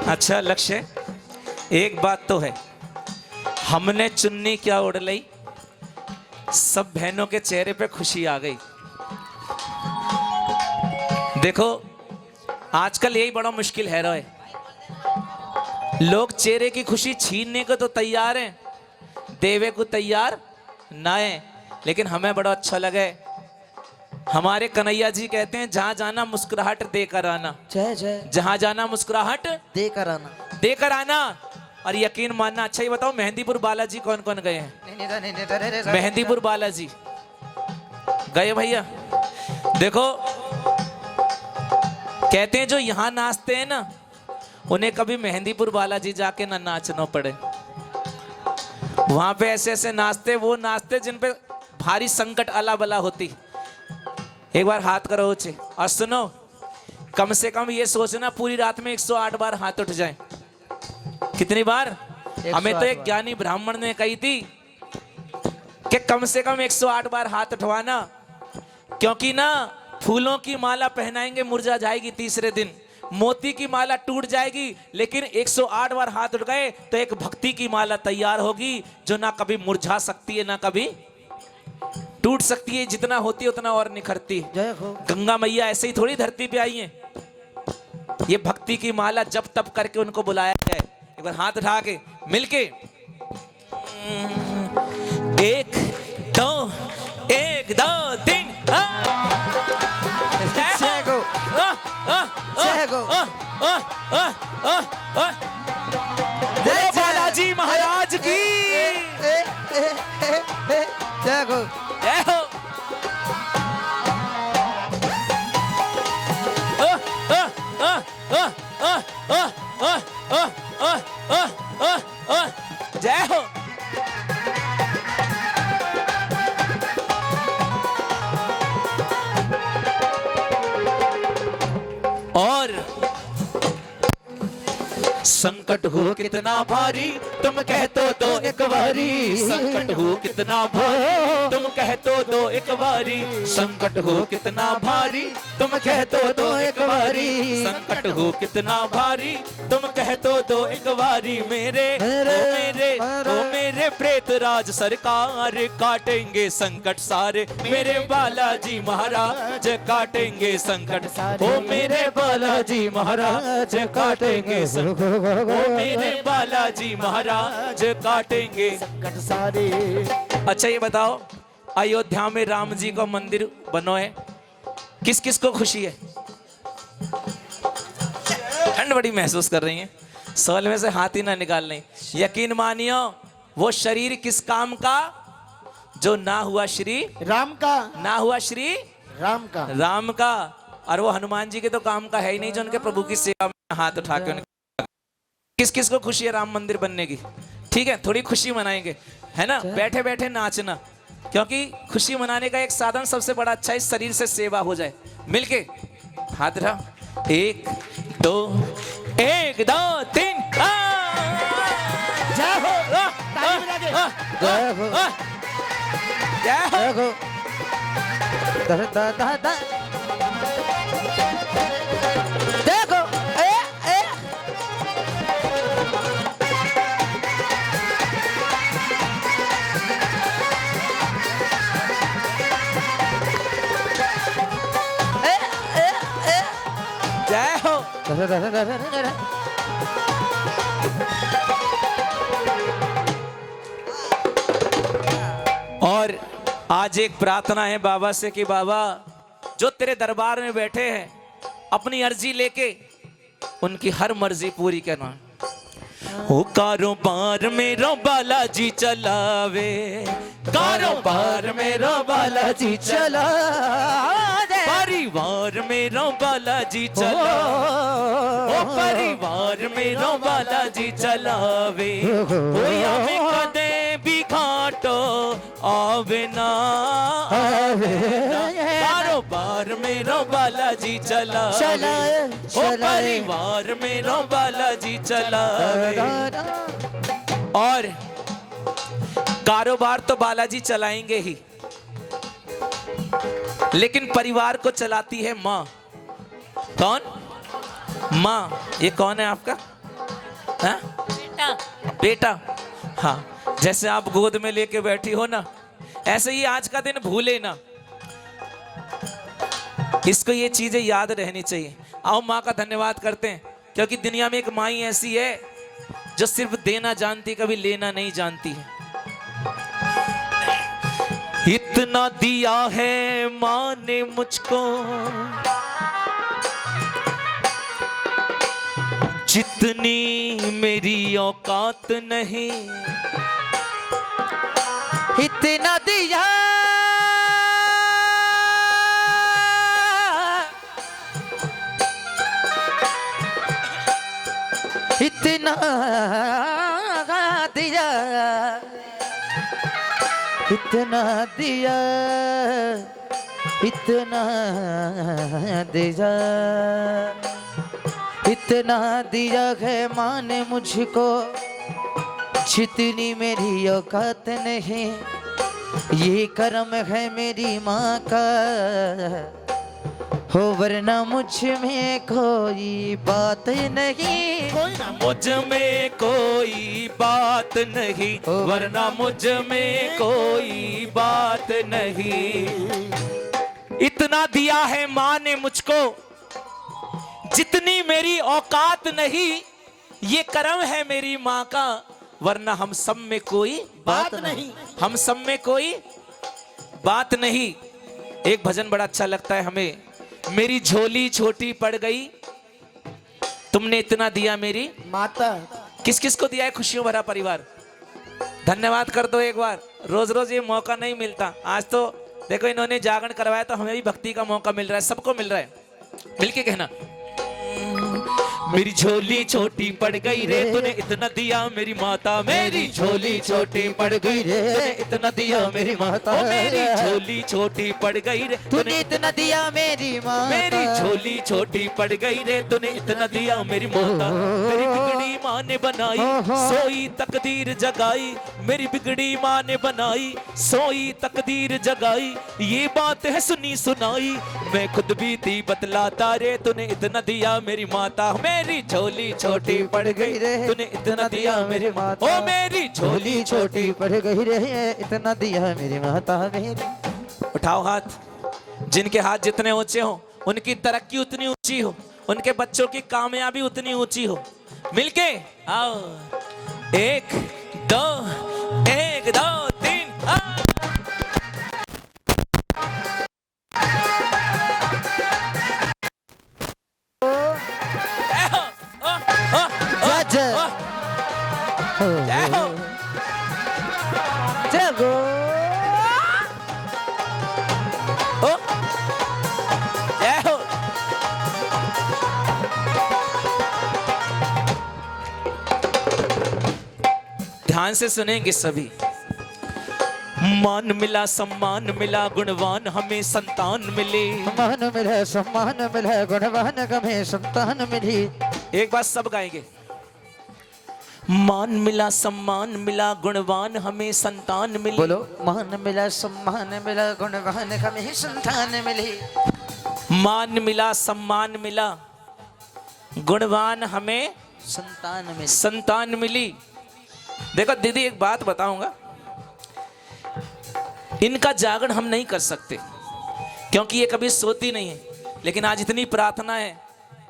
अच्छा लक्ष्य, एक बात तो है, हमने चुन्नी क्या ओढ़ ली, सब बहनों के चेहरे पे खुशी आ गई। देखो आजकल यही बड़ा मुश्किल है रहा है, लोग चेहरे की खुशी छीनने को तो तैयार हैं, देवे को तैयार ना है। लेकिन हमें बड़ा अच्छा लगे, हमारे कन्हैया जी कहते हैं जहां जाना मुस्कुराहट देकर आना। जय जय। जहां जाना मुस्कुराहट देकर आना। देकर आना। और यकीन मानना, अच्छा ये बताओ मेहंदीपुर बालाजी कौन कौन गए हैं? मेहंदीपुर बालाजी गए भैया? देखो कहते हैं जो यहां नाचते हैं ना, उन्हें कभी मेहंदीपुर बालाजी जाके ना नाचना पड़े। वहां पे ऐसे ऐसे नाचते, वो नाचते जिन पे भारी संकट अला बला होती। एक बार हाथ करो ऊंचे और सुनो, कम से कम ये सोचना पूरी रात में 108 बार हाथ उठ जाए। कितनी बार? हमें तो एक ज्ञानी ब्राह्मण ने कही थी कि कम से कम 108 बार हाथ उठवाना, क्योंकि ना फूलों की माला पहनाएंगे मुरझा जाएगी तीसरे दिन, मोती की माला टूट जाएगी, लेकिन 108 बार हाथ उठ गए तो एक भक्ति की माला तैयार होगी जो ना कभी मुरझा सकती है ना कभी टूट सकती है, जितना होती है उतना और निखरती है। जय हो। गंगा मैया ऐसे ही थोड़ी धरती पे आई है, ये भक्ति की माला जप तप करके उनको बुलाया गया है। एक बार हाथ उठा के मिलके, एक दो तीन, जय बालाजी महाराज की जय हो। जय हो। जय हो। और संकट हो कितना भारी तुम कह तो दो एक बारी, संकट हो कितना भारी तुम कह तो दो एक बारी, संकट हो कितना भारी तुम कह तो दो एक बारी, संकट हो कितना भारी तुम कह तो दो एक बारी। मेरे ओ मेरे प्रेत राज सरकार काटेंगे संकट सारे, मेरे बालाजी महाराज काटेंगे संकट सारे, ओ मेरे बालाजी महाराज काटेंगे संकट, ओ मेरे बालाजी महाराज काटेंगे संकट सारे। अच्छा ये बताओ, अयोध्या में राम जी का मंदिर बनो है, किस किस को खुशी है? ठंड बड़ी महसूस कर रही है, सोल में से हाथ ही ना निकाल रही। यकीन मानियो वो शरीर किस काम का जो ना हुआ श्री राम का, ना हुआ श्री राम का, राम का। और वो हनुमान जी के तो काम का है ही नहीं जो उनके प्रभु की सेवा में हाथ उठा के। किस किस को खुशी है राम मंदिर बनने की? ठीक है, थोड़ी खुशी मनाएंगे, है ना? बैठे बैठे नाचना, क्योंकि खुशी मनाने का एक साधन सबसे बड़ा अच्छा है, शरीर से सेवा हो जाए। मिलके हाथ उठा, एक दो तीन, जय हो। जय हो। जय हो। देखो जय हो। और आज एक प्रार्थना है बाबा से कि बाबा जो तेरे दरबार में बैठे हैं अपनी अर्जी लेके उनकी हर मर्जी पूरी करना। हो कारोबार मेरा बालाजी चलावे, कारोबार मेरा बालाजी चलावे, परिवार मेरा बालाजी चलावे, ओ परिवार मेरा बालाजी चलावे, हमें कदे भी घाटो आवे ना, कारोबार मेरा बालाजी चलावे, ओ परिवार मेरा बालाजी चलावे। और कारोबार तो बालाजी चलाएंगे ही, लेकिन परिवार को चलाती है माँ। कौन? माँ। ये कौन है आपका? हाँ? बेटा, हाँ, जैसे आप गोद में लेके बैठी हो ना, ऐसे ही आज का दिन भूले ना। इसको ये चीजें याद रहनी चाहिए। आओ माँ का धन्यवाद करते हैं, क्योंकि दुनिया में एक माँ ही ऐसी है जो सिर्फ देना जानती, कभी लेना नहीं जानती है। इतना दिया है माँ ने मुझको, जितनी मेरी औकात नहीं। इतना दिया इतना दिया इतना दिया इतना दिया इतना दिया है माँ ने मुझको, जितनी मेरी औकात नहीं। ये कर्म है मेरी माँ का, हो वरना मुझ में कोई बात नहीं। मुझ में कोई बात नहीं, वरना मुझ में कोई बात नहीं। इतना दिया है माँ ने मुझको, जितनी मेरी औकात नहीं। ये कर्म है मेरी माँ का, वरना हम सब में कोई बात नहीं। हम सब में कोई बात नहीं। एक भजन बड़ा अच्छा लगता है हमें, मेरी झोली छोटी पड़ गई, तुमने इतना दिया मेरी माता। किस किस को दिया है खुशियों भरा परिवार? धन्यवाद कर दो एक बार। रोज रोज ये मौका नहीं मिलता। आज तो देखो इन्होंने जागरण करवाया, तो हमें भी भक्ति का मौका मिल रहा है, सबको मिल रहा है। मिलके कहना, मेरी झोली छोटी पड़ गई रे, तूने इतना दिया मेरी माता। मेरी झोली छोटी पड़ गई रे, तूने इतना दिया मेरी माता। मेरी झोली छोटी पड़ गई रे, तूने इतना दिया मेरी माँ। मेरी झोली छोटी पड़ गई रे, तूने इतना दिया मेरी माता। मेरी बिगड़ी माँ ने बनाई, सोई तकदीर जगाई। मेरी बिगड़ी माँ ने बनाई, सोई तकदीर जगाई। ये बात है सुनी सुनाई, मैं खुद भी थी बतलाता रे, तूने इतना दिया मेरी माता। मेरी झोली छोटी पड़ गई रे, तूने इतना दिया मेरी माता। ओ मेरी झोली छोटी पड़ गई रे, इतना दिया मेरी माता मेरी। उठाओ हाथ। जिनके हाथ जितने ऊंचे हो, उनकी तरक्की उतनी ऊंची हो, उनके बच्चों की कामयाबी उतनी ऊंची हो। मिलके आओ, एक दो, एक दो तीन। जगो ध्यान से सुनेंगे सभी। मान मिला सम्मान मिला, गुणवान हमें संतान मिले। मान मिला सम्मान मिला, गुणवान हमें संतान मिली। एक बार सब गाएंगे। मान मिला सम्मान मिला, गुणवान हमें संतान मिली। बोलो, मान मिला सम्मान मिला, गुणवान हमें संतान मिली। मान मिला सम्मान मिला, गुणवान हमें संतान मिली। देखो दीदी, एक बात बताऊंगा, इनका जागरण हम नहीं कर सकते क्योंकि ये कभी सोती नहीं है। लेकिन आज इतनी प्रार्थना है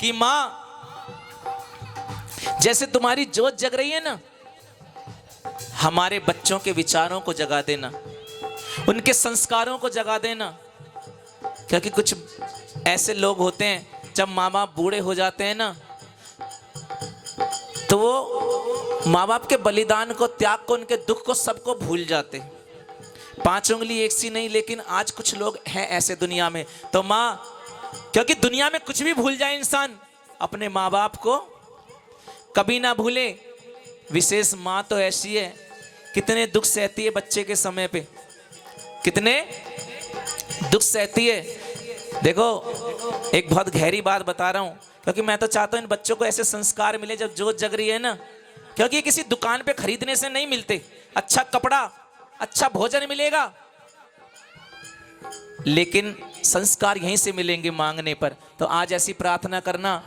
कि माँ, जैसे तुम्हारी जोत जग रही है ना, हमारे बच्चों के विचारों को जगा देना, उनके संस्कारों को जगा देना। क्योंकि कुछ ऐसे लोग होते हैं, जब माँ बाप बूढ़े हो जाते हैं ना, तो वो माँ बाप के बलिदान को, त्याग को, उनके दुख को, सबको भूल जाते हैं। 5 उंगली एक सी नहीं, लेकिन आज कुछ लोग हैं ऐसे दुनिया में। तो माँ, क्योंकि दुनिया में कुछ भी भूल जाए इंसान, अपने माँ बाप को कभी ना भूले। विशेष माँ तो ऐसी है, कितने दुख सहती है बच्चे के समय पे, कितने दुख सहती है। देखो, एक बहुत गहरी बात बता रहा हूँ, क्योंकि मैं तो चाहता हूँ इन बच्चों को ऐसे संस्कार मिले जब जोत जग रही है ना, क्योंकि किसी दुकान पे खरीदने से नहीं मिलते। अच्छा कपड़ा, अच्छा भोजन मिलेगा, लेकिन संस्कार यहीं से मिलेंगे मांगने पर। तो आज ऐसी प्रार्थना करना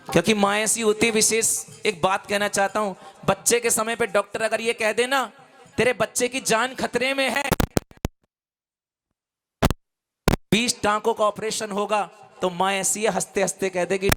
क्योंकि माँ ऐसी होती है विशेष। एक बात कहना चाहता हूं, बच्चे के समय पे डॉक्टर अगर ये कह देना तेरे बच्चे की जान खतरे में है, 20 टांकों का ऑपरेशन होगा, तो माँ ऐसी है हंसते हंसते कह देगी